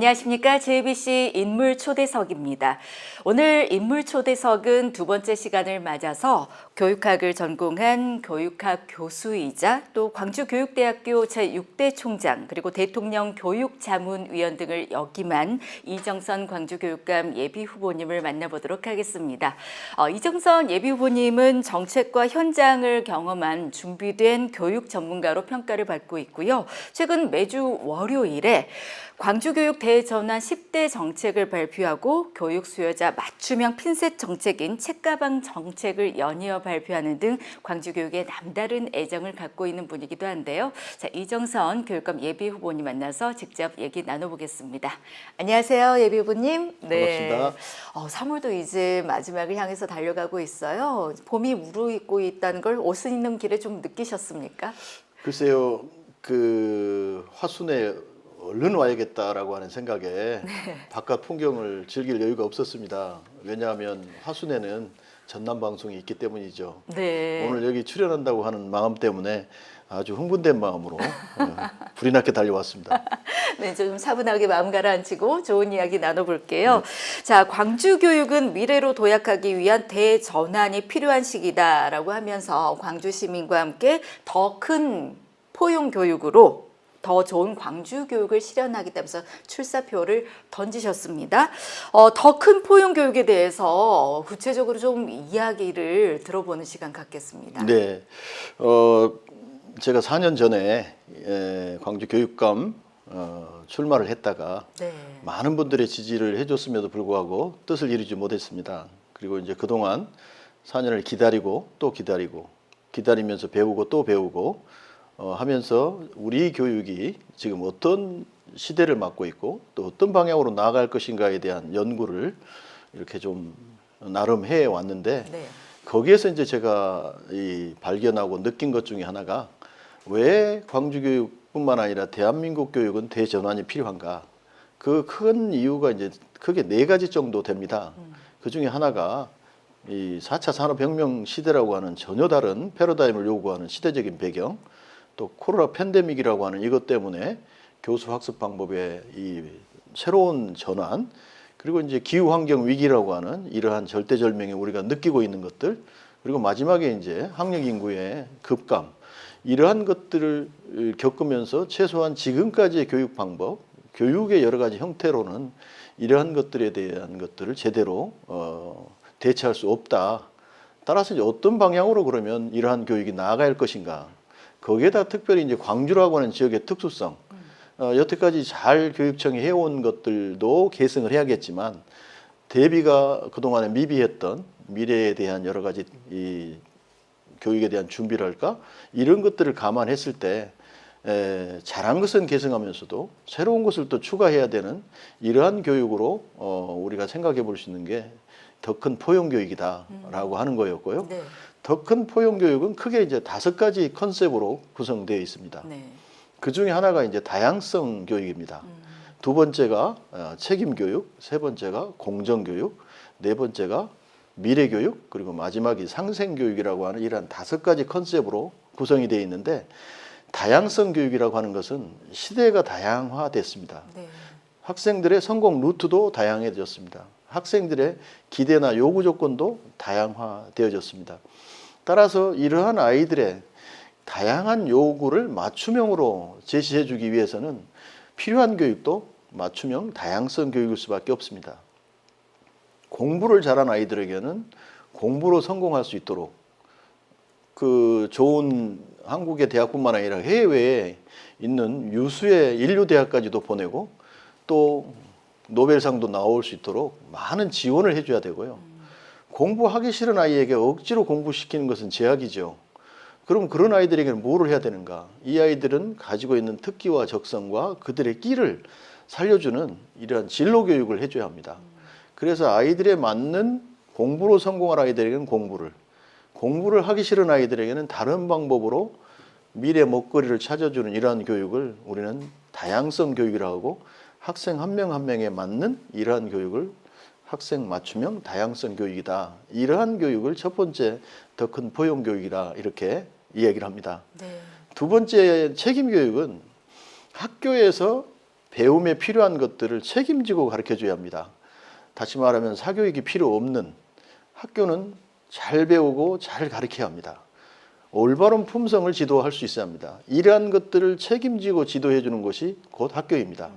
안녕하십니까. JBC 인물 초대석입니다. 오늘 인물 초대석은 두 번째 시간을 맞아서 교육학을 전공한 교육학 교수이자 또 광주교육대학교 제6대 총장 그리고 대통령 교육자문위원 등을 역임한 이정선 광주교육감 예비후보님을 만나보도록 하겠습니다. 이정선 예비후보님은 정책과 현장을 경험한 준비된 교육 전문가로 평가를 받고 있고요. 최근 매주 월요일에 광주교육 대전환 10대 정책을 발표하고 교육 수요자 맞춤형 핀셋 정책인 책가방 정책을 연이어 발표하는 등 광주교육에 남다른 애정을 갖고 있는 분이기도 한데요. 자, 이정선 교육감 예비후보님 만나서 직접 얘기 나눠보겠습니다. 안녕하세요, 예비후보님. 네. 반갑습니다. 3월도 이제 마지막을 향해서 달려가고 있어요. 봄이 무르익고 있다는 걸 옷을 입는 길에 좀 느끼셨습니까? 글쎄요, 화순에 얼른 와야겠다라고 하는 생각에 바깥 풍경을 즐길 여유가 없었습니다. 왜냐하면 화순에는 전남 방송이 있기 때문이죠. 네. 오늘 여기 출연한다고 하는 마음 때문에 아주 흥분된 마음으로 불이 나게 달려왔습니다. 네, 좀 차분하게 마음 가라앉히고 좋은 이야기 나눠볼게요. 자, 광주 교육은 미래로 도약하기 위한 대전환이 필요한 시기다라고 하면서 광주 시민과 함께 더 큰 포용 교육으로 더 좋은 광주 교육을 실현하겠다면서 출사표를 던지셨습니다. 더 큰 포용 교육에 대해서 구체적으로 좀 이야기를 들어보는 시간 갖겠습니다. 네, 제가 4년 전에 광주 교육감 출마를 했다가 네. 많은 분들의 지지를 해줬음에도 불구하고 뜻을 이루지 못했습니다. 그리고 이제 그동안 4년을 기다리고 또 기다리고 기다리면서 배우고 또 배우고 하면서 우리 교육이 지금 어떤 시대를 맞고 있고 또 어떤 방향으로 나아갈 것인가에 대한 연구를 이렇게 좀 나름 해 왔는데 네. 거기에서 이제 제가 발견하고 느낀 것 중에 하나가 왜 광주 교육뿐만 아니라 대한민국 교육은 대전환이 필요한가? 그 큰 이유가 이제 크게 4가지 정도 됩니다. 그 중에 하나가 이 4차 산업혁명 시대라고 하는 전혀 다른 패러다임을 요구하는 시대적인 배경, 또 코로나 팬데믹이라고 하는 이것 때문에 교수 학습 방법의 이 새로운 전환, 그리고 이제 기후 환경 위기라고 하는 이러한 절대절명에 우리가 느끼고 있는 것들, 그리고 마지막에 이제 학령 인구의 급감, 이러한 것들을 겪으면서 최소한 지금까지의 교육 방법, 교육의 여러 가지 형태로는 이러한 것들에 대한 것들을 제대로 대처할 수 없다. 따라서 이제 어떤 방향으로 그러면 이러한 교육이 나아갈 할 것인가? 거기에다 특별히 이제 광주라고 하는 지역의 특수성, 여태까지 잘 교육청이 해온 것들도 계승을 해야겠지만 대비가 그동안에 미비했던 미래에 대한 여러 가지 이 교육에 대한 준비랄까 이런 것들을 감안했을 때 잘한 것은 계승하면서도 새로운 것을 또 추가해야 되는 이러한 교육으로 우리가 생각해 볼 수 있는 게 더 큰 포용 교육이다라고 하는 거였고요. 네. 더 큰 포용 교육은 크게 이제 5가지 컨셉으로 구성되어 있습니다. 네. 그 중에 하나가 이제 다양성 교육입니다. 두 번째가 책임 교육, 세 번째가 공정 교육, 네 번째가 미래 교육, 그리고 마지막이 상생 교육이라고 하는 이러한 5가지 컨셉으로 구성이 되어 있는데 다양성 교육이라고 하는 것은 시대가 다양화됐습니다. 네. 학생들의 성공 루트도 다양해졌습니다. 학생들의 기대나 요구 조건도 다양화되어졌습니다. 따라서 이러한 아이들의 다양한 요구를 맞춤형으로 제시해 주기 위해서는 필요한 교육도 맞춤형 다양성 교육일 수밖에 없습니다. 공부를 잘한 아이들에게는 공부로 성공할 수 있도록 그 좋은 한국의 대학뿐만 아니라 해외에 있는 유수의 인류 대학까지도 보내고 또 노벨상도 나올 수 있도록 많은 지원을 해줘야 되고요. 공부하기 싫은 아이에게 억지로 공부시키는 것은 제약이죠. 그럼 그런 아이들에게는 뭐를 해야 되는가? 이 아이들은 가지고 있는 특기와 적성과 그들의 끼를 살려주는 이러한 진로 교육을 해줘야 합니다. 그래서 아이들에 맞는 공부로 성공할 아이들에게는 공부를 하기 싫은 아이들에게는 다른 방법으로 미래 먹거리를 찾아주는 이러한 교육을 우리는 다양성 교육이라고 하고 학생 한 명 한 명에 맞는 이러한 교육을 학생 맞춤형 다양성 교육이다. 이러한 교육을 첫 번째 더 큰 포용 교육이라 이렇게 이야기를 합니다. 네. 두 번째 책임 교육은 학교에서 배움에 필요한 것들을 책임지고 가르쳐줘야 합니다. 다시 말하면 사교육이 필요 없는 학교는 잘 배우고 잘 가르쳐야 합니다. 올바른 품성을 지도할 수 있어야 합니다. 이러한 것들을 책임지고 지도해 주는 것이 곧 학교입니다.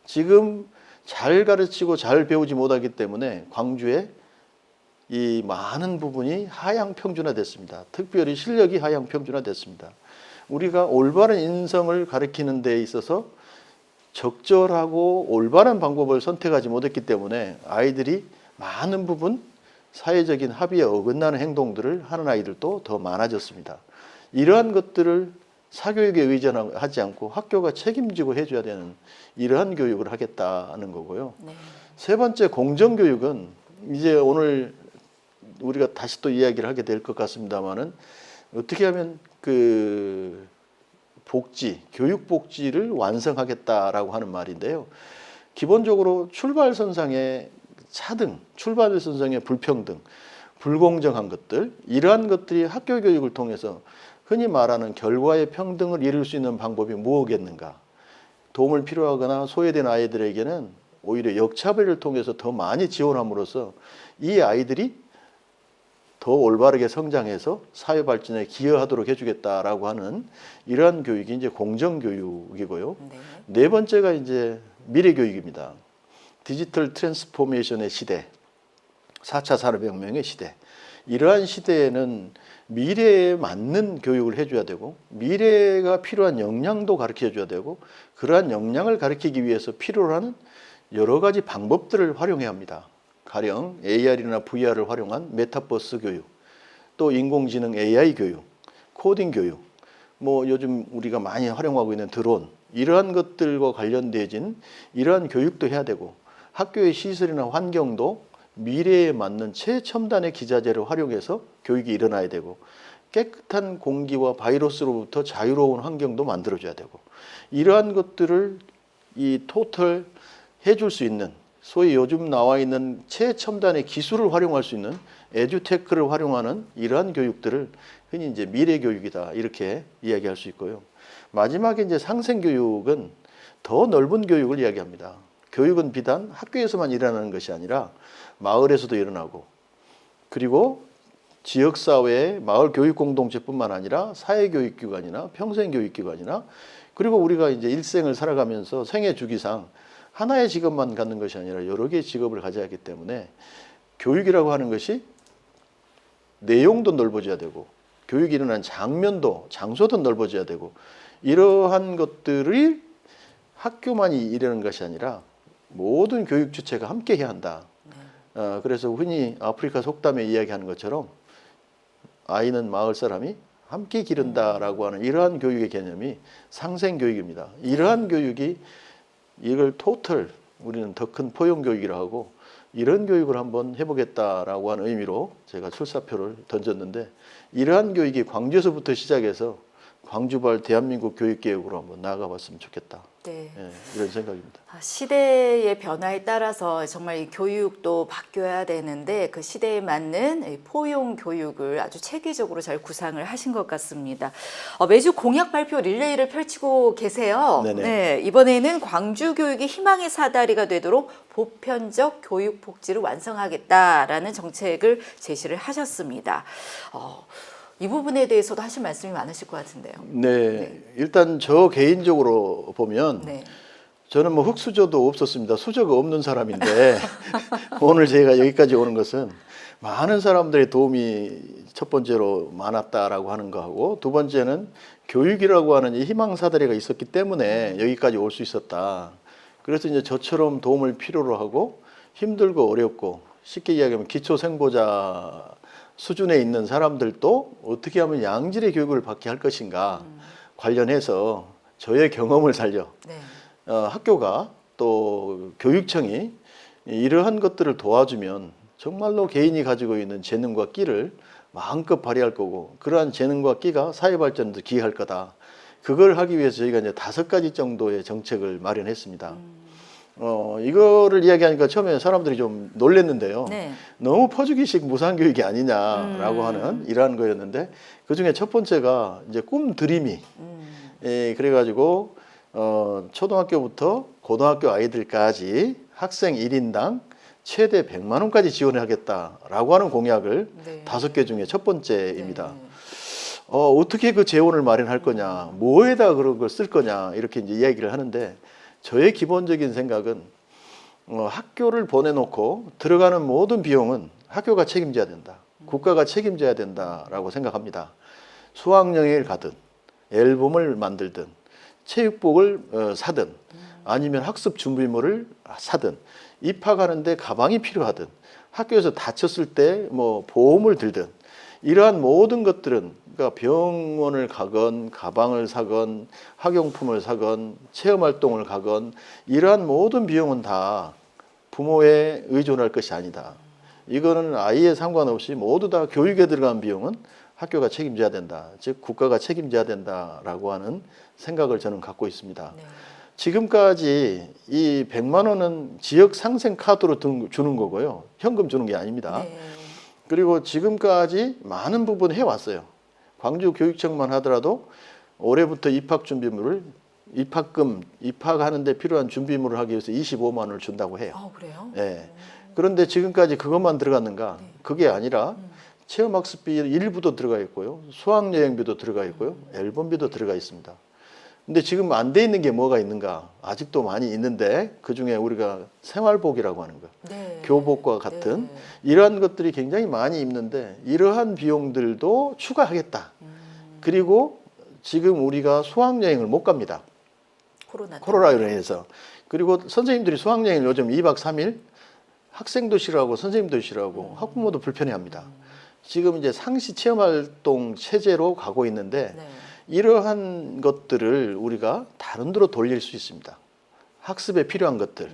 지금 잘 가르치고 잘 배우지 못하기 때문에 광주에 이 많은 부분이 하향 평준화됐습니다. 특별히 실력이 하향 평준화됐습니다. 우리가 올바른 인성을 가르치는 데 있어서 적절하고 올바른 방법을 선택하지 못했기 때문에 아이들이 많은 부분 사회적인 합의에 어긋나는 행동들을 하는 아이들도 더 많아졌습니다. 이러한 것들을 사교육에 의존하지 않고 학교가 책임지고 해줘야 되는 이러한 교육을 하겠다는 거고요. 네. 세 번째, 공정교육은 이제 오늘 우리가 다시 또 이야기를 하게 될 것 같습니다만은 어떻게 하면 그 복지, 교육 복지를 완성하겠다라고 하는 말인데요. 기본적으로 출발선상의 차등, 출발선상의 불평등, 불공정한 것들, 이러한 것들이 학교 교육을 통해서 흔히 말하는 결과의 평등을 이룰 수 있는 방법이 무엇이겠는가? 도움을 필요하거나 소외된 아이들에게는 오히려 역차별을 통해서 더 많이 지원함으로써 이 아이들이 더 올바르게 성장해서 사회 발전에 기여하도록 해주겠다라고 하는 이러한 교육이 이제 공정교육이고요. 네. 네 번째가 이제 미래교육입니다. 디지털 트랜스포메이션의 시대, 4차 산업혁명의 시대. 이러한 시대에는 미래에 맞는 교육을 해줘야 되고 미래가 필요한 역량도 가르쳐줘야 되고 그러한 역량을 가르치기 위해서 필요로 하는 여러 가지 방법들을 활용해야 합니다. 가령 AR이나 VR을 활용한 메타버스 교육, 또 인공지능 AI 교육, 코딩 교육, 뭐 요즘 우리가 많이 활용하고 있는 드론, 이러한 것들과 관련되어진 이러한 교육도 해야 되고 학교의 시설이나 환경도 미래에 맞는 최첨단의 기자재를 활용해서 교육이 일어나야 되고 깨끗한 공기와 바이러스로부터 자유로운 환경도 만들어줘야 되고 이러한 것들을 이 토탈 해줄 수 있는 소위 요즘 나와 있는 최첨단의 기술을 활용할 수 있는 에듀테크를 활용하는 이러한 교육들을 흔히 이제 미래 교육이다 이렇게 이야기할 수 있고요. 마지막에 이제 상생 교육은 더 넓은 교육을 이야기합니다. 교육은 비단 학교에서만 일어나는 것이 아니라 마을에서도 일어나고 그리고 지역사회의 마을 교육 공동체뿐만 아니라 사회교육기관이나 평생교육기관이나 그리고 우리가 이제 일생을 살아가면서 생애 주기상 하나의 직업만 갖는 것이 아니라 여러 개의 직업을 가져야 하기 때문에 교육이라고 하는 것이 내용도 넓어져야 되고 교육이 일어난 장면도 장소도 넓어져야 되고 이러한 것들이 학교만이 이르는 것이 아니라 모든 교육 주체가 함께 해야 한다. 그래서 흔히 아프리카 속담에 이야기하는 것처럼 아이는 마을 사람이 함께 기른다라고 하는 이러한 교육의 개념이 상생교육입니다. 이러한 교육이 이걸 토탈 우리는 더 큰 포용교육이라고 하고 이런 교육을 한번 해보겠다라고 하는 의미로 제가 출사표를 던졌는데 이러한 교육이 광주에서부터 시작해서 광주발 대한민국 교육개혁으로 한번 나아가봤으면 좋겠다. 네. 예, 이런 생각입니다. 시대의 변화에 따라서 정말 이 교육도 바뀌어야 되는데 그 시대에 맞는 이 포용 교육을 아주 체계적으로 잘 구상을 하신 것 같습니다. 매주 공약 발표 릴레이를 펼치고 계세요. 네네. 네, 이번에는 광주 교육이 희망의 사다리가 되도록 보편적 교육 복지를 완성하겠다라는 정책을 제시를 하셨습니다. 이 부분에 대해서도 하실 말씀이 많으실 것 같은데요. 네, 일단 저 개인적으로 보면 네. 저는 뭐 흙수저도 없었습니다. 수저가 없는 사람인데 오늘 제가 여기까지 오는 것은 많은 사람들의 도움이 첫 번째로 많았다라고 하는 거하고 두 번째는 교육이라고 하는 이 희망사다리가 있었기 때문에 여기까지 올 수 있었다. 그래서 이제 저처럼 도움을 필요로 하고 힘들고 어렵고 쉽게 이야기하면 기초생보자 수준에 있는 사람들도 어떻게 하면 양질의 교육을 받게 할 것인가 관련해서 저의 경험을 살려 네. 학교가 또 교육청이 이러한 것들을 도와주면 정말로 개인이 가지고 있는 재능과 끼를 마음껏 발휘할 거고 그러한 재능과 끼가 사회 발전도 기여할 거다. 그걸 하기 위해서 저희가 이제 5가지 정도의 정책을 마련했습니다. 이거를 이야기하니까 처음에 사람들이 좀 놀랐는데요. 네. 너무 퍼주기식 무상교육이 아니냐라고 하는 이러한 거였는데 그 중에 첫 번째가 이제 꿈 드림이 그래가지고 초등학교부터 고등학교 아이들까지 학생 1인당 최대 100만 원까지 지원하겠다라고 하는 공약을 네. 5개 중에 첫 번째입니다. 네. 어떻게 그 재원을 마련할 거냐, 뭐에다 그런 걸 쓸 거냐 이렇게 이제 이야기를 하는데 저의 기본적인 생각은 학교를 보내놓고 들어가는 모든 비용은 학교가 책임져야 된다. 국가가 책임져야 된다라고 생각합니다. 수학여행을 가든 앨범을 만들든 체육복을 사든 아니면 학습 준비물을 사든 입학하는데 가방이 필요하든 학교에서 다쳤을 때 뭐 보험을 들든 이러한 모든 것들은 그러니까 병원을 가건 가방을 사건 학용품을 사건 체험활동을 가건 이러한 모든 비용은 다 부모에 의존할 것이 아니다. 이거는 아이에 상관없이 모두 다 교육에 들어간 비용은 학교가 책임져야 된다. 즉 국가가 책임져야 된다라고 하는 생각을 저는 갖고 있습니다. 네. 지금까지 이 100만 원은 지역 상생 카드로 주는 거고요. 현금 주는 게 아닙니다. 네. 그리고 지금까지 많은 부분 해왔어요. 광주교육청만 하더라도 올해부터 입학 준비물을 입학금, 입학하는데 필요한 준비물을 하기 위해서 25만 원을 준다고 해요. 아, 그래요? 예. 그런데 지금까지 그것만 들어갔는가? 그게 아니라 체험학습비 일부도 들어가 있고요. 수학여행비도 들어가 있고요. 앨범비도 들어가 있습니다. 근데 지금 안 돼 있는 게 뭐가 있는가? 아직도 많이 있는데 그중에 우리가 생활복이라고 하는 거, 네. 교복과 같은 네. 이러한 것들이 굉장히 많이 있는데 이러한 비용들도 추가하겠다. 그리고 지금 우리가 수학여행을 못 갑니다. 코로나로 인해서. 그리고 선생님들이 수학여행을 요즘 2박 3일 학생도 싫어하고 선생님도 싫어하고 학부모도 불편해합니다. 지금 이제 상시 체험활동 체제로 가고 있는데 네. 이러한 것들을 우리가 다른 데로 돌릴 수 있습니다. 학습에 필요한 것들.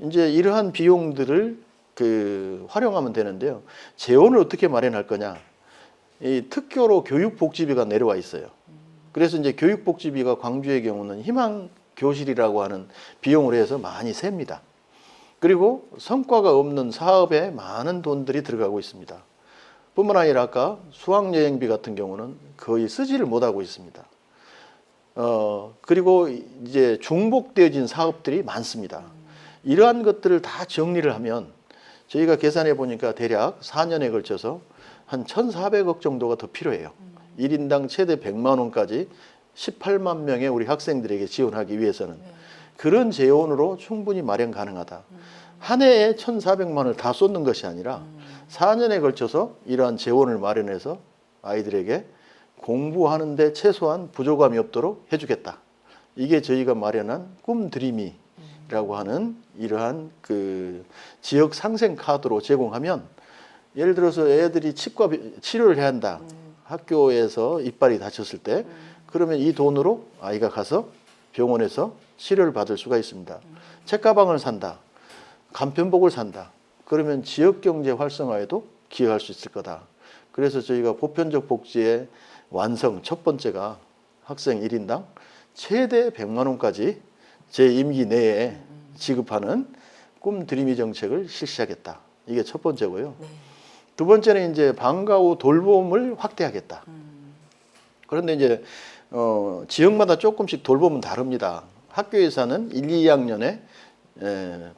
이제 이러한 비용들을 활용하면 되는데요. 재원을 어떻게 마련할 거냐? 이 특교로 교육복지비가 내려와 있어요. 그래서 이제 교육복지비가 광주의 경우는 희망교실이라고 하는 비용을 해서 많이 셉니다. 그리고 성과가 없는 사업에 많은 돈들이 들어가고 있습니다. 뿐만 아니라 아까 수학여행비 같은 경우는 거의 쓰지를 못하고 있습니다. 그리고 이제 중복되어진 사업들이 많습니다. 이러한 것들을 다 정리를 하면 저희가 계산해 보니까 대략 4년에 걸쳐서 한 1,400억 정도가 더 필요해요. 1인당 최대 100만 원까지 18만 명의 우리 학생들에게 지원하기 위해서는 그런 재원으로 충분히 마련 가능하다. 한 해에 1,400만 원을 다 쏟는 것이 아니라 4년에 걸쳐서 이러한 재원을 마련해서 아이들에게 공부하는데 최소한 부족함이 없도록 해주겠다. 이게 저희가 마련한 꿈드림이라고 하는 이러한 지역 상생 카드로 제공하면 예를 들어서 애들이 치과 치료를 해야 한다. 학교에서 이빨이 다쳤을 때 그러면 이 돈으로 아이가 가서 병원에서 치료를 받을 수가 있습니다. 책가방을 산다. 간편복을 산다. 그러면 지역 경제 활성화에도 기여할 수 있을 거다. 그래서 저희가 보편적 복지의 완성 첫 번째가 학생 1인당 최대 100만 원까지 제 임기 내에 지급하는 꿈드림이 정책을 실시하겠다. 이게 첫 번째고요. 네. 두 번째는 이제 방과 후 돌봄을 확대하겠다. 그런데 이제 지역마다 조금씩 돌봄은 다릅니다. 학교에서는 1, 2학년에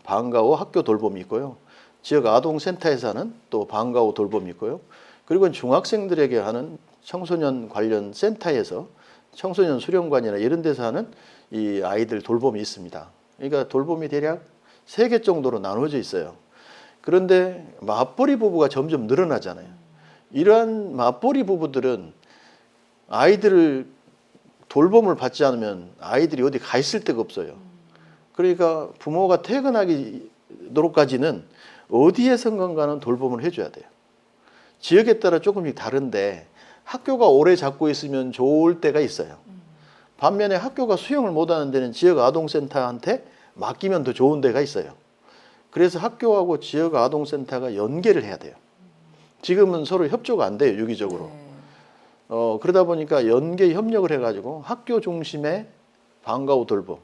방과 후 학교 돌봄이 있고요. 지역 아동센터에서는 또 방과 후 돌봄이 있고요. 그리고 중학생들에게 하는 청소년 관련 센터에서 청소년 수련관이나 이런 데서 하는 이 아이들 돌봄이 있습니다. 그러니까 돌봄이 대략 3개 정도로 나눠져 있어요. 그런데 맞벌이 부부가 점점 늘어나잖아요. 이러한 맞벌이 부부들은 아이들을 돌봄을 받지 않으면 아이들이 어디 가 있을 데가 없어요. 그러니까 부모가 퇴근하기로까지는 어디에선가는 돌봄을 해줘야 돼요. 지역에 따라 조금씩 다른데 학교가 오래 잡고 있으면 좋을 때가 있어요. 반면에 학교가 수용을 못하는 데는 지역 아동센터한테 맡기면 더 좋은 데가 있어요. 그래서 학교하고 지역 아동센터가 연계를 해야 돼요. 지금은 서로 협조가 안 돼요, 유기적으로. 그러다 보니까 연계 협력을 해가지고 학교 중심의 방과 후 돌봄,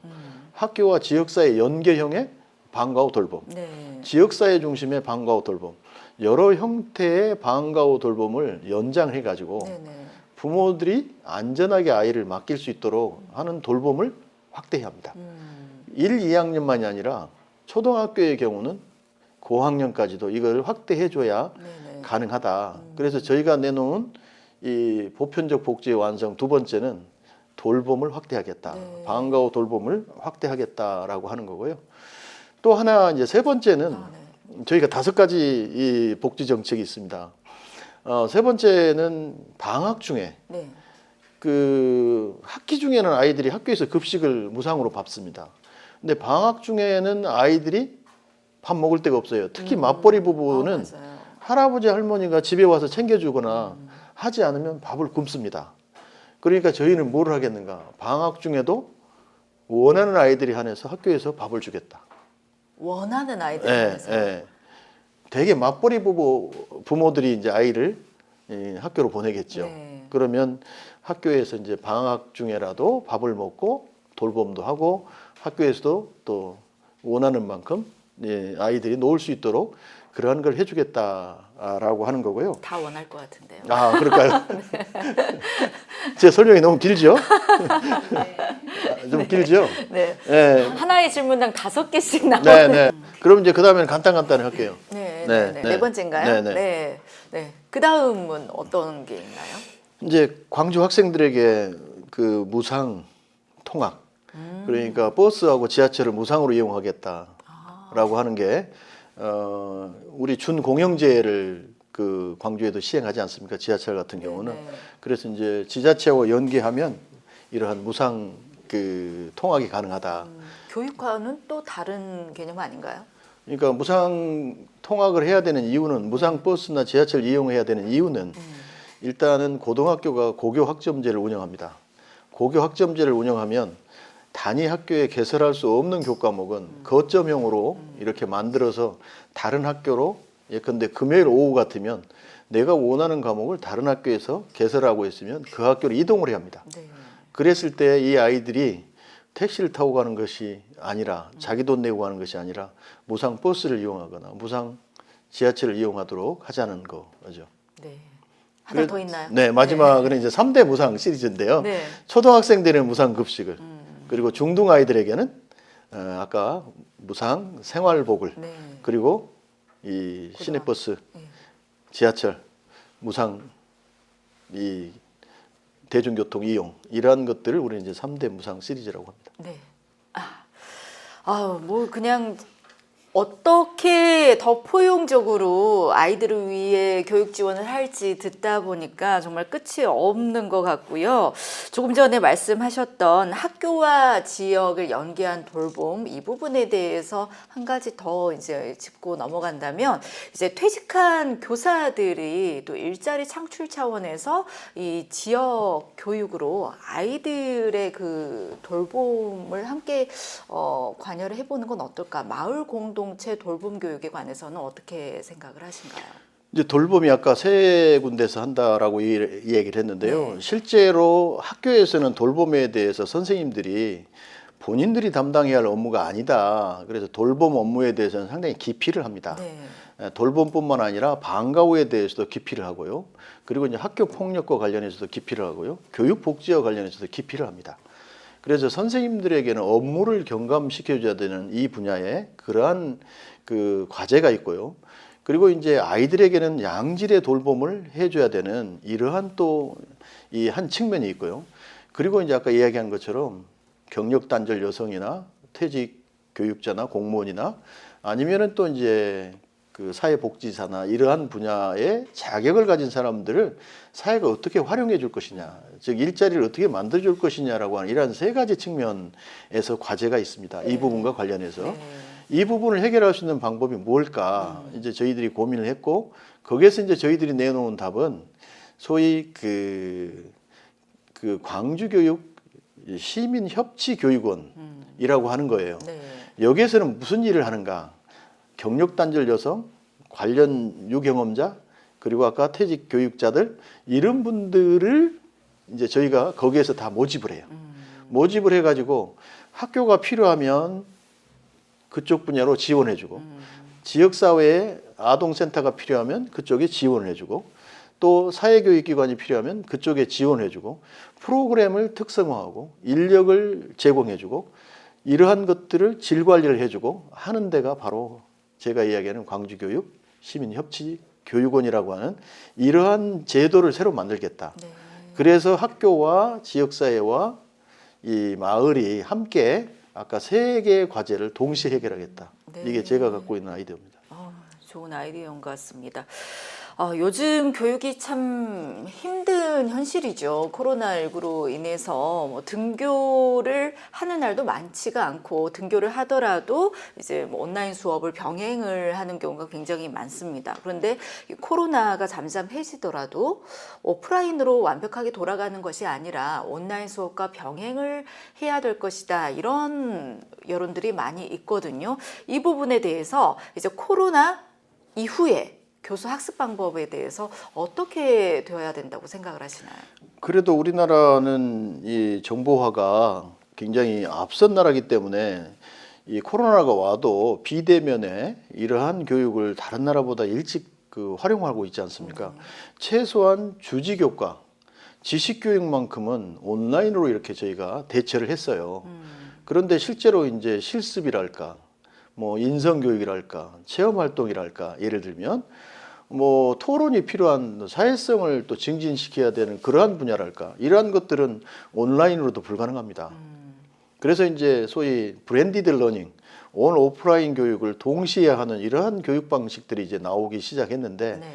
학교와 지역사회 연계형의 방과 후 돌봄, 네. 지역사회 중심의 방과 후 돌봄, 여러 형태의 방과 후 돌봄을 연장해가지고 네네. 부모들이 안전하게 아이를 맡길 수 있도록 하는 돌봄을 확대해야 합니다. 1, 2학년만이 아니라 초등학교의 경우는 고학년까지도 이걸 확대해줘야 네네. 가능하다. 그래서 저희가 내놓은 이 보편적 복지의 완성 두 번째는 돌봄을 확대하겠다. 네. 방과 후 돌봄을 확대하겠다라고 하는 거고요. 또 하나 이제 세 번째는 네. 저희가 5가지 이 복지 정책이 있습니다. 세 번째는 방학 중에 네. 그 학기 중에는 아이들이 학교에서 급식을 무상으로 받습니다. 근데 방학 중에는 아이들이 밥 먹을 데가 없어요. 특히 맞벌이 부부는 맞아요. 할아버지 할머니가 집에 와서 챙겨주거나 하지 않으면 밥을 굶습니다. 그러니까 저희는 뭘 하겠는가? 방학 중에도 원하는 아이들이 한해서 학교에서 밥을 주겠다. 원하는 아이들 예, 중에서. 예. 되게 맞벌이 부모들이 이제 아이를 학교로 보내겠죠. 네. 그러면 학교에서 이제 방학 중에라도 밥을 먹고 돌봄도 하고 학교에서도 또 원하는 만큼 아이들이 놀 수 있도록 그러한 걸 해주겠다라고 하는 거고요. 다 원할 것 같은데요. 아, 그럴까요? 제 설명이 너무 길죠? 좀 길죠? 네. 네. 하나의 질문당 5개씩 네, 나오는. 네. 그럼 이제 그 다음에는 간단히 할게요. 네, 네, 네, 네. 네. 네 번째인가요? 네, 네. 네. 그 다음은 어떤 게 있나요? 이제 광주 학생들에게 그 무상 통학, 그러니까 버스하고 지하철을 무상으로 이용하겠다라고 하는 게 우리 준공영제를 그 광주에도 시행하지 않습니까? 지하철 같은 경우는. 네, 네. 그래서 이제 지자체하고 연계하면 이러한 무상 그 통학이 가능하다. 교육화는 또 다른 개념 아닌가요? 그러니까 무상 통학을 해야 되는 이유는 무상 버스나 지하철 이용해야 되는 이유는 일단은 고등학교가 고교 학점제를 운영합니다. 고교 학점제를 운영하면 단위 학교에 개설할 수 없는 교과목은 거점형으로 이렇게 만들어서 다른 학교로 예컨대 금요일 오후 같으면 내가 원하는 과목을 다른 학교에서 개설하고 있으면 그 학교로 이동을 해야 합니다. 네. 그랬을 때 이 아이들이 택시를 타고 가는 것이 아니라 자기 돈 내고 가는 것이 아니라 무상 버스를 이용하거나 무상 지하철을 이용하도록 하자는 거죠. 네. 하나 더 있나요? 네, 마지막은 이제 3대 무상 시리즈인데요. 네. 초등학생들은 무상 급식을 그리고 중등 아이들에게는 아까 무상 생활복을 네. 그리고 이 시내버스, 지하철 무상 이 대중교통 이용 이러한 것들을 우리는 이제 3대 무상 시리즈라고 합니다. 네. 뭐 그냥 어떻게 더 포용적으로 아이들을 위해 교육 지원을 할지 듣다 보니까 정말 끝이 없는 것 같고요. 조금 전에 말씀하셨던 학교와 지역을 연계한 돌봄 이 부분에 대해서 한 가지 더 이제 짚고 넘어간다면 이제 퇴직한 교사들이 또 일자리 창출 차원에서 이 지역 교육으로 아이들의 그 돌봄을 함께 관여를 해보는 건 어떨까? 마을 공동체 돌봄 교육에 관해서는 어떻게 생각을 하신가요? 이제 돌봄이 아까 세 군데서 한다라고 이 얘기를 했는데요. 네. 실제로 학교에서는 돌봄에 대해서 선생님들이 본인들이 담당해야 할 업무가 아니다. 그래서 돌봄 업무에 대해서는 상당히 기피를 합니다. 네. 돌봄뿐만 아니라 방과 후에 대해서도 기피를 하고요. 그리고 이제 학교 폭력과 관련해서도 기피를 하고요. 교육 복지와 관련해서도 기피를 합니다. 그래서 선생님들에게는 업무를 경감시켜줘야 되는 이 분야에 그러한 그 과제가 있고요. 그리고 이제 아이들에게는 양질의 돌봄을 해줘야 되는 이러한 또 이 한 측면이 있고요. 그리고 이제 아까 이야기한 것처럼 경력 단절 여성이나 퇴직 교육자나 공무원이나 아니면은 또 이제 그 사회복지사나 이러한 분야의 자격을 가진 사람들을 사회가 어떻게 활용해 줄 것이냐, 즉 일자리를 어떻게 만들어 줄 것이냐라고 하는 이러한 세 가지 측면에서 과제가 있습니다. 이 부분과 관련해서 네. 이 부분을 해결할 수 있는 방법이 뭘까 이제 저희들이 고민을 했고 거기에서 이제 저희들이 내놓은 답은 소위 그 광주교육 시민협치교육원이라고 하는 거예요. 네. 여기에서는 무슨 일을 하는가? 경력 단절 여성, 관련 유경험자, 그리고 아까 퇴직 교육자들 이런 분들을 이제 저희가 거기에서 다 모집을 해요. 모집을 해가지고 학교가 필요하면 그쪽 분야로 지원해주고 지역사회에 아동센터가 필요하면 그쪽에 지원을 해주고 또 사회교육기관이 필요하면 그쪽에 지원해주고 프로그램을 특성화하고 인력을 제공해주고 이러한 것들을 질 관리를 해주고 하는 데가 바로 제가 이야기하는 광주교육 시민협치교육원이라고 하는 이러한 제도를 새로 만들겠다. 네. 그래서 학교와 지역사회와 이 마을이 함께 아까 세 개의 과제를 동시에 해결하겠다. 네. 이게 제가 갖고 있는 아이디어입니다. 좋은 아이디어인 것 같습니다. 요즘 교육이 참 힘든 현실이죠. 코로나19로 인해서 뭐 등교를 하는 날도 많지가 않고 등교를 하더라도 이제 뭐 온라인 수업을 병행을 하는 경우가 굉장히 많습니다. 그런데 이 코로나가 잠잠해지더라도 오프라인으로 완벽하게 돌아가는 것이 아니라 온라인 수업과 병행을 해야 될 것이다. 이런 여론들이 많이 있거든요. 이 부분에 대해서 이제 코로나 이후에 교수 학습 방법에 대해서 어떻게 되어야 된다고 생각을 하시나요? 그래도 우리나라는 이 정보화가 굉장히 앞선 나라이기 때문에 이 코로나가 와도 비대면에 이러한 교육을 다른 나라보다 일찍 활용하고 있지 않습니까? 최소한 주지교과, 지식교육만큼은 온라인으로 이렇게 저희가 대처를 했어요. 그런데 실제로 이제 실습이랄까, 뭐 인성교육이랄까, 체험활동이랄까, 예를 들면 뭐 토론이 필요한 사회성을 또 증진시켜야 되는 그러한 분야랄까, 이러한 것들은 온라인으로도 불가능합니다. 그래서 이제 소위 브랜디드 러닝, 온 오프라인 교육을 동시에 하는 이러한 교육 방식들이 이제 나오기 시작했는데 네.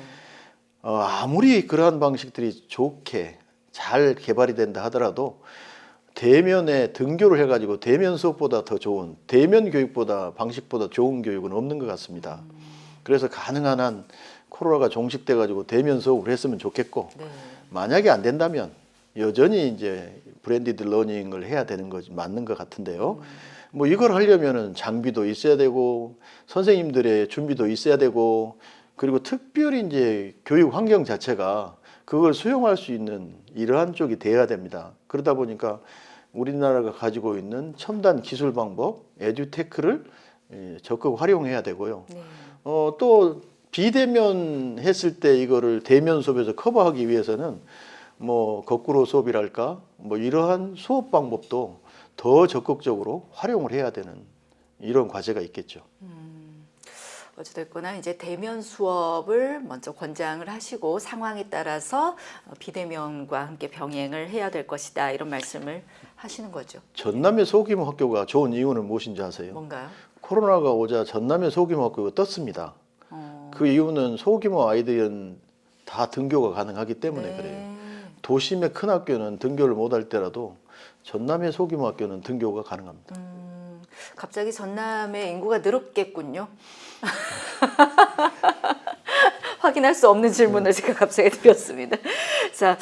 아무리 그러한 방식들이 좋게 잘 개발이 된다 하더라도 대면에 등교를 해가지고 대면 수업보다 더 좋은, 대면 교육보다 방식보다 좋은 교육은 없는 것 같습니다. 그래서 가능한 한 코로나가 종식돼가지고 대면 수업을 했으면 좋겠고, 네. 만약에 안 된다면 여전히 이제 브랜디드 러닝을 해야 되는 것이 맞는 것 같은데요. 뭐 이걸 하려면은 장비도 있어야 되고 선생님들의 준비도 있어야 되고, 그리고 특별히 이제 교육 환경 자체가 그걸 수용할 수 있는 이러한 쪽이 돼야 됩니다. 그러다 보니까 우리나라가 가지고 있는 첨단 기술 방법, 에듀테크를 적극 활용해야 되고요. 네. 또 비대면 했을 때 이거를 대면 수업에서 커버하기 위해서는 뭐 거꾸로 수업이랄까, 뭐 이러한 수업 방법도 더 적극적으로 활용을 해야 되는 이런 과제가 있겠죠. 어찌됐거나 이제 대면 수업을 먼저 권장을 하시고 상황에 따라서 비대면과 함께 병행을 해야 될 것이다, 이런 말씀을 하시는 거죠. 전남의 소규모 학교가 좋은 이유는 무엇인지 아세요? 뭔가요? 코로나가 오자 전남의 소규모 학교가 떴습니다. 그 이유는 소규모 아이들은 다 등교가 가능하기 때문에 네. 그래요. 도심의 큰 학교는 등교를 못할 때라도 전남의 소규모 학교는 등교가 가능합니다. 갑자기 전남의 인구가 늘었겠군요. 확인할 수 없는 질문을 제가 갑자기 드렸습니다. 자,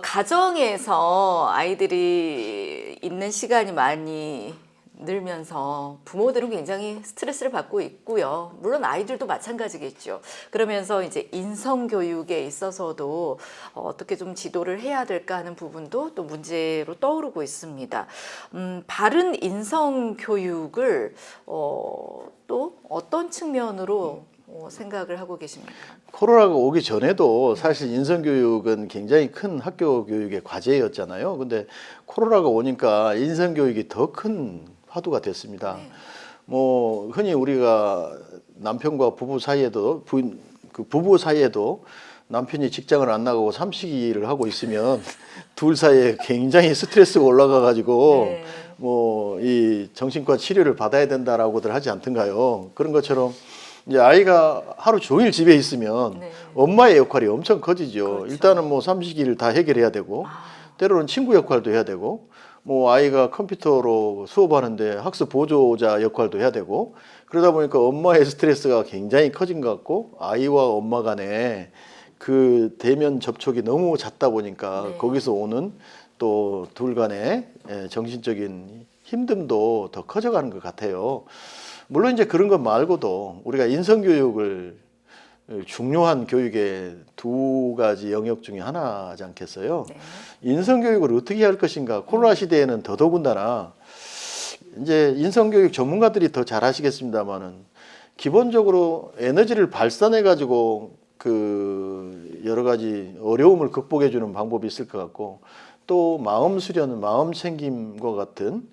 가정에서 아이들이 있는 시간이 많이 늘면서 부모들은 굉장히 스트레스를 받고 있고요. 물론 아이들도 마찬가지겠죠. 그러면서 이제 인성 교육에 있어서도 어떻게 좀 지도를 해야 될까 하는 부분도 또 문제로 떠오르고 있습니다. 바른 인성 교육을 또 어떤 측면으로 생각을 하고 계십니까? 코로나가 오기 전에도 사실 인성교육은 굉장히 큰 학교 교육의 과제였잖아요. 근데 코로나가 오니까 인성교육이 더 큰 화두가 됐습니다. 네. 뭐 흔히 우리가 남편과 부부 사이에도 부부 사이에도 남편이 직장을 안 나가고 삼식이를 하고 있으면 둘 사이에 굉장히 스트레스가 올라가 가지고 네. 뭐 이 정신과 치료를 받아야 된다라고들 하지 않던가요? 그런 것처럼 이제 아이가 하루 종일 집에 있으면 네. 엄마의 역할이 엄청 커지죠. 그렇죠. 일단은 뭐 삼식이를 다 해결해야 되고 때로는 친구 역할도 해야 되고, 뭐 아이가 컴퓨터로 수업하는데 학습 보조자 역할도 해야 되고, 그러다 보니까 엄마의 스트레스가 굉장히 커진 것 같고, 아이와 엄마 간에 그 대면 접촉이 너무 잦다 보니까 네. 거기서 오는 또 둘 간의 정신적인 힘듦도 더 커져가는 것 같아요. 물론 이제 그런 것 말고도 우리가 인성교육을 중요한 교육의 두 가지 영역 중에 하나지 않겠어요? 네. 인성교육을 어떻게 할 것인가, 코로나 시대에는 더더군다나 이제 인성교육 전문가들이 더 잘 아시겠습니다만은 기본적으로 에너지를 발산해 가지고 그 여러 가지 어려움을 극복해 주는 방법이 있을 것 같고, 또 마음 수련, 마음 챙김과 같은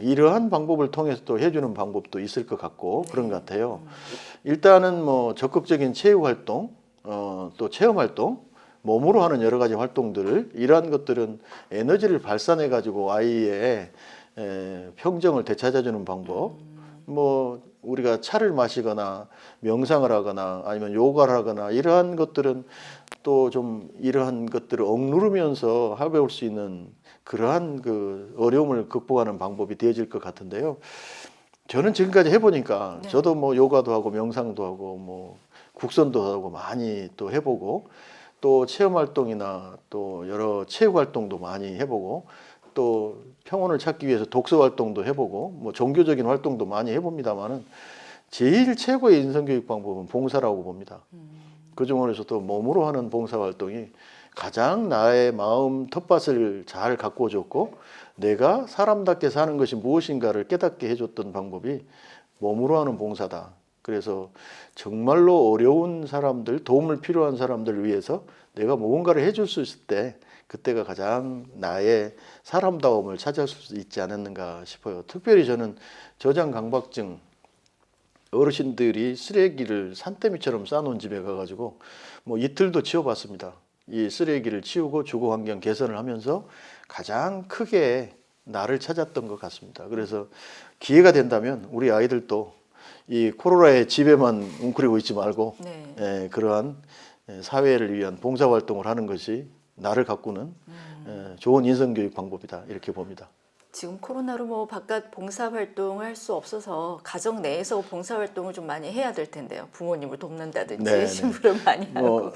이러한 방법을 통해서 또 해주는 방법도 있을 것 같고 그런 것 같아요. 일단은 뭐 적극적인 체육 활동, 또 체험 활동, 몸으로 하는 여러 가지 활동들 이러한 것들은 에너지를 발산해 가지고 아이의 평정을 되찾아주는 방법. 뭐 우리가 차를 마시거나 명상을 하거나 아니면 요가를 하거나 이러한 것들은 또 좀 이러한 것들을 억누르면서 해볼 수 있는 그러한 그 어려움을 극복하는 방법이 되어질 것 같은데요. 저는 지금까지 해보니까 저도 뭐 요가도 하고 명상도 하고 뭐 국선도 하고 많이 또 해보고 또 체험 활동이나 또 여러 체육 활동도 많이 해보고 또 평온을 찾기 위해서 독서 활동도 해보고 뭐 종교적인 활동도 많이 해봅니다만은 제일 최고의 인성교육 방법은 봉사라고 봅니다. 그 중에서도 몸으로 하는 봉사활동이 가장 나의 마음 텃밭을 잘 가꾸어줬고 내가 사람답게 사는 것이 무엇인가를 깨닫게 해줬던 방법이 몸으로 하는 봉사다. 그래서 정말로 어려운 사람들, 도움을 필요한 사람들을 위해서 내가 무언가를 해줄 수 있을 때 그때가 가장 나의 사람다움을 찾을 수 있지 않았는가 싶어요. 특별히 저는 저장강박증 어르신들이 쓰레기를 산더미처럼 쌓아놓은 집에 가가지고 뭐 이틀도 치워봤습니다. 이 쓰레기를 치우고 주거 환경 개선을 하면서 가장 크게 나를 찾았던 것 같습니다. 그래서 기회가 된다면 우리 아이들도 이 코로나에 집에만 웅크리고 있지 말고 그러한 사회를 위한 봉사활동을 하는 것이 나를 가꾸는 좋은 인성교육 방법이다 이렇게 봅니다. 지금 코로나로 뭐 바깥 봉사활동을 할 수 없어서 가정 내에서 봉사활동을 좀 많이 해야 될 텐데요. 부모님을 돕는다든지 심부름 많이 하고. 뭐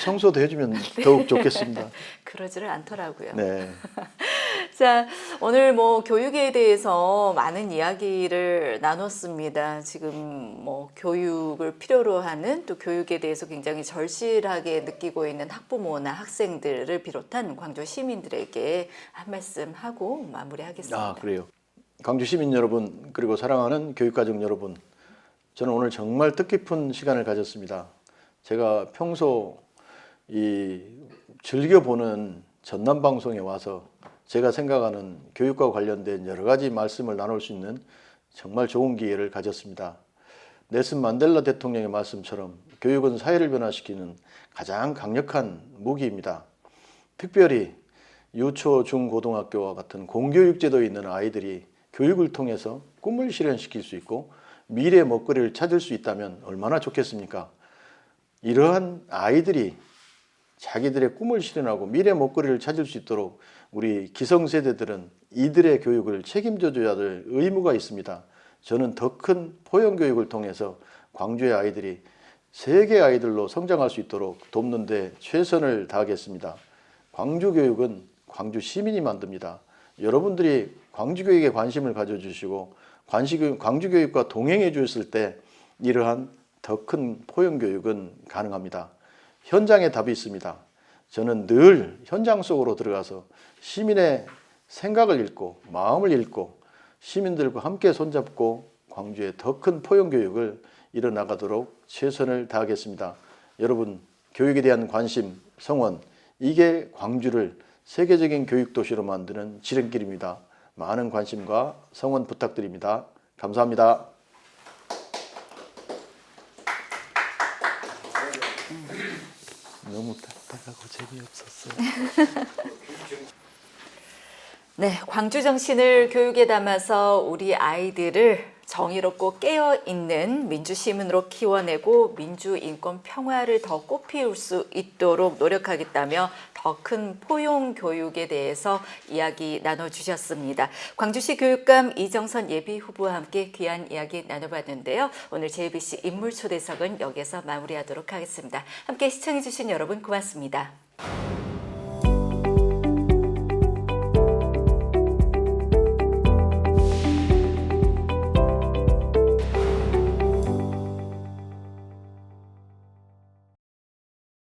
청소도 해주면 더욱 좋겠습니다. 그러지를 않더라고요. 네. 자, 오늘 뭐 교육에 대해서 많은 이야기를 나눴습니다. 지금 뭐 교육을 필요로 하는 또 교육에 대해서 굉장히 절실하게 느끼고 있는 학부모나 학생들을 비롯한 광주 시민들에게 한 말씀 하고 마무리하겠습니다. 아, 그래요. 광주 시민 여러분 그리고 사랑하는 교육가족 여러분, 저는 오늘 정말 뜻깊은 시간을 가졌습니다. 제가 평소 이 즐겨보는 전남 방송에 와서 제가 생각하는 교육과 관련된 여러 가지 말씀을 나눌 수 있는 정말 좋은 기회를 가졌습니다. 넬슨 만델라 대통령의 말씀처럼 교육은 사회를 변화시키는 가장 강력한 무기입니다. 특별히 유초, 중, 고등학교와 같은 공교육 제도에 있는 아이들이 교육을 통해서 꿈을 실현시킬 수 있고 미래의 먹거리를 찾을 수 있다면 얼마나 좋겠습니까? 이러한 아이들이 자기들의 꿈을 실현하고 미래 먹거리를 찾을 수 있도록 우리 기성세대들은 이들의 교육을 책임져 줘야 될 의무가 있습니다. 저는 더 큰 포용교육을 통해서 광주의 아이들이 세계 아이들로 성장할 수 있도록 돕는 데 최선을 다하겠습니다. 광주 교육은 광주 시민이 만듭니다. 여러분들이 광주 교육에 관심을 가져주시고 광주 교육과 동행해 주셨을 때 이러한 더 큰 포용교육은 가능합니다. 현장에 답이 있습니다. 저는 늘 현장 속으로 들어가서 시민의 생각을 읽고 마음을 읽고 시민들과 함께 손잡고 광주의 더 큰 포용교육을 이뤄나가도록 최선을 다하겠습니다. 여러분, 교육에 대한 관심, 성원, 이게 광주를 세계적인 교육도시로 만드는 지름길입니다. 많은 관심과 성원 부탁드립니다. 감사합니다. 너무 딱딱하고 재미없었어요. 네, 광주 정신을 교육에 담아서 우리 아이들을 정의롭고 깨어있는 민주시민으로 키워내고 민주인권 평화를 더 꽃피울 수 있도록 노력하겠다며 더 큰 포용 교육에 대해서 이야기 나눠주셨습니다. 광주시 교육감 이정선 예비후보와 함께 귀한 이야기 나눠봤는데요. 오늘 JBC 인물초대석은 여기서 마무리하도록 하겠습니다. 함께 시청해주신 여러분 고맙습니다.